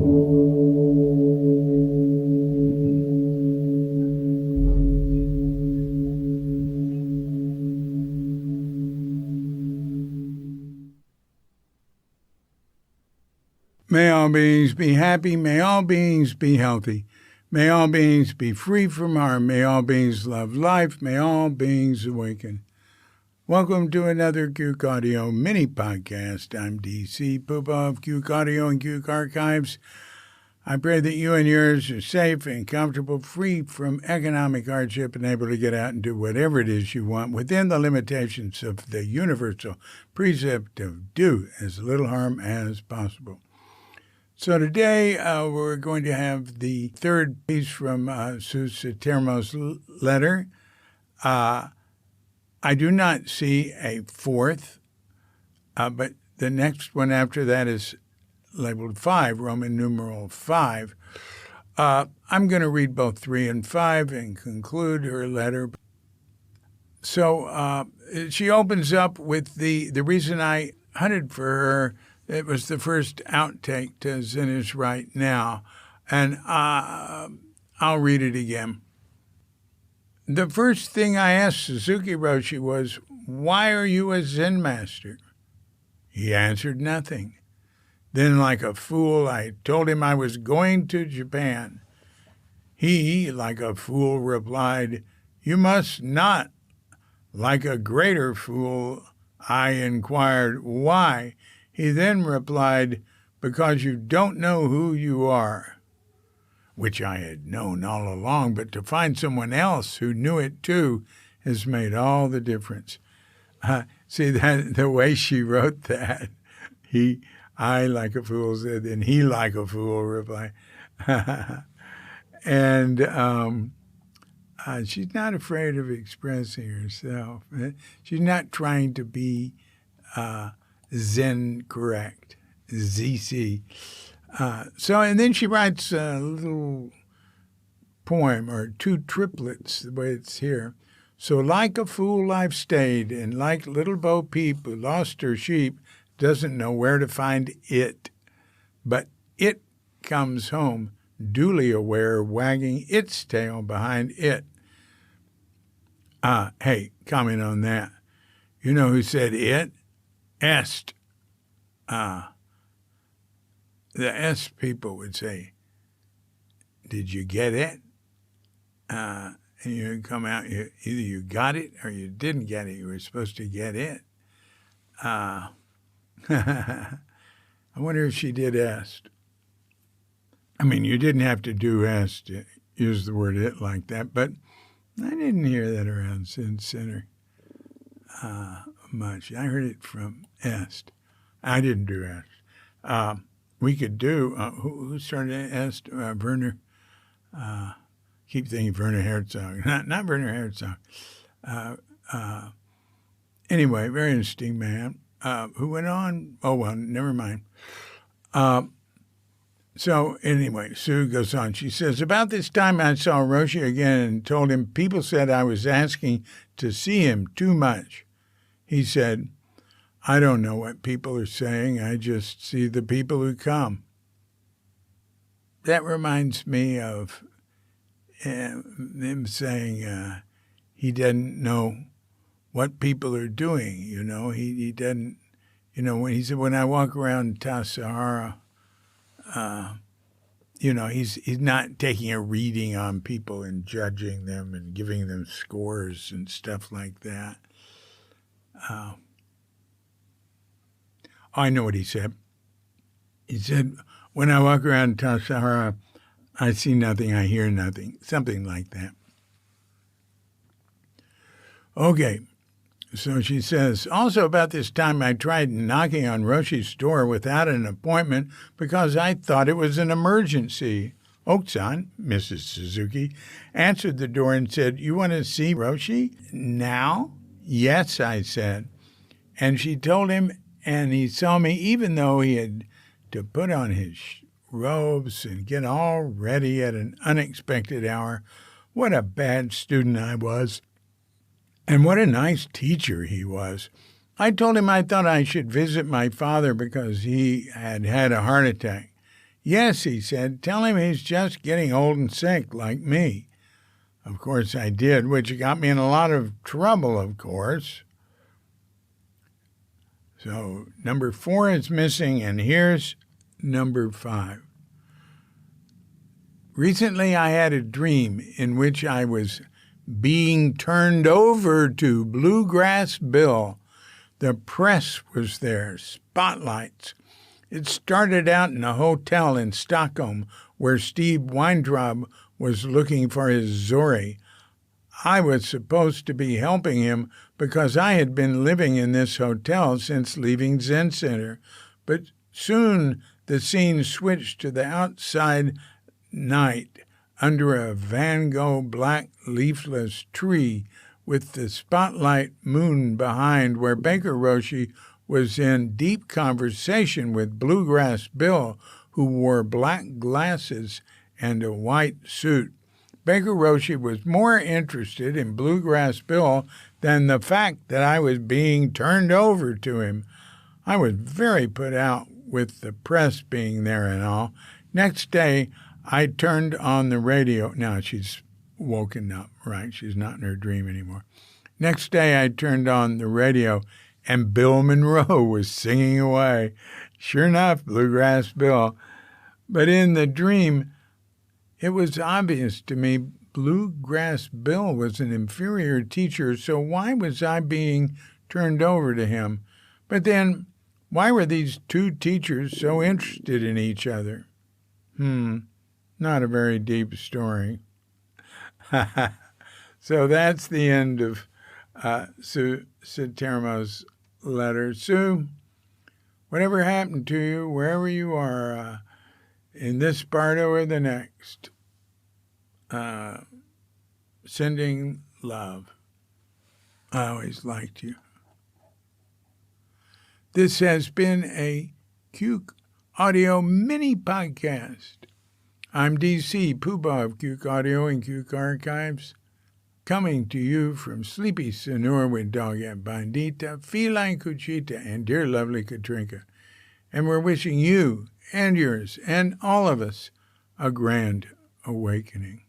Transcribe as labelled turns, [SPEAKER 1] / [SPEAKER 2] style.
[SPEAKER 1] May all beings be happy. May all beings be healthy. May all beings be free from harm. May all beings love life. May all beings awaken. Welcome to another Cuke Audio mini podcast. I'm DC Pupa of Cuke Audio and Cuke Archives. I pray that you and yours are safe and comfortable, free from economic hardship, and able to get out and do whatever it is you want within the limitations of the universal precept of do as little harm as possible. So today we're going to have the third piece from Sue Satermo's letter. I do not see a fourth, but the next one after that is labeled 5, Roman numeral 5. I'm going to read both 3 and 5 and conclude her letter. So she opens up with the reason I hunted for her. It was the first outtake to Zinnish Right Now, and I'll read it again. The first thing I asked Suzuki Roshi was, "Why are you a Zen master?" He answered nothing. Then, like a fool, I told him I was going to Japan. He, like a fool, replied, "You must not." Like a greater fool, I inquired, "Why?" He then replied, "Because you don't know who you are," which I had known all along, but to find someone else who knew it too has made all the difference. See, that the way she wrote that, I like a fool said, and he like a fool replied. And she's not afraid of expressing herself. She's not trying to be Zen correct, ZC. And then she writes a little poem, or 2 triplets, the way it's here. So like a fool I've stayed, and like little Bo Peep who lost her sheep, doesn't know where to find it. But it comes home, duly aware, wagging its tail behind it. Hey, comment on that. You know who said it? Est. The Est people would say, "Did you get it?" And you come out, either you got it or you didn't get it. You were supposed to get it. I wonder if she did Est. I mean, you didn't have to do Est, use the word it like that, but I didn't hear that around Sin Center much. I heard it from Est. I didn't do Est. We could do, who started Est? Werner. Keep thinking Werner Herzog. Not Werner Herzog. Anyway, very interesting man. Who went on? Oh, well, never mind. So anyway, Sue goes on. She says, about this time I saw Roshi again and told him people said I was asking to see him too much. He said, "I don't know what people are saying. I just see the people who come." That reminds me of him saying he doesn't know what people are doing. You know, he doesn't, when he said, when I walk around Tassajara, he's not taking a reading on people and judging them and giving them scores and stuff like that. I know what he said. He said, when I walk around Tassajara, I see nothing, I hear nothing, something like that. Okay, so she says, also about this time I tried knocking on Roshi's door without an appointment because I thought it was an emergency. Oksan, Mrs. Suzuki, answered the door and said, "You want to see Roshi now?" "Yes," I said. And she told him, and he saw me even though he had to put on his robes and get all ready at an unexpected hour. What a bad student I was. And what a nice teacher he was. I told him I thought I should visit my father because he had had a heart attack. Yes, he said, tell him he's just getting old and sick like me. Of course I did, which got me in a lot of trouble, of course. So number 4 is missing, and here's number 5. Recently I had a dream in which I was being turned over to Bluegrass Bill. The press was there, spotlights. It started out in a hotel in Stockholm where Steve Weintraub was looking for his Zori. I was supposed to be helping him because I had been living in this hotel since leaving Zen Center. But soon the scene switched to the outside night under a Van Gogh black leafless tree with the spotlight moon behind, where Baker Roshi was in deep conversation with Bluegrass Bill, who wore black glasses and a white suit. Baker Roshi was more interested in Bluegrass Bill than the fact that I was being turned over to him. I was very put out with the press being there and all. Next day, I turned on the radio. Now she's woken up, right? She's not in her dream anymore. Next day, I turned on the radio, and Bill Monroe was singing away. Sure enough, Bluegrass Bill. But in the dream, it was obvious to me Bluegrass Bill was an inferior teacher, so why was I being turned over to him? But then, why were these two teachers so interested in each other? Not a very deep story. So that's the end of Sue Satermo's letter. Sue, whatever happened to you, wherever you are, in this Bardo or the next, sending love. I always liked you. This has been a Cuke Audio mini podcast. I'm DC, Poobah of Cuke Audio and Cuke Archives, coming to you from Sleepy Sonor with Dogette Bandita, Feline Cuchita, and dear lovely Katrinka. And we're wishing you and yours and all of us a grand awakening.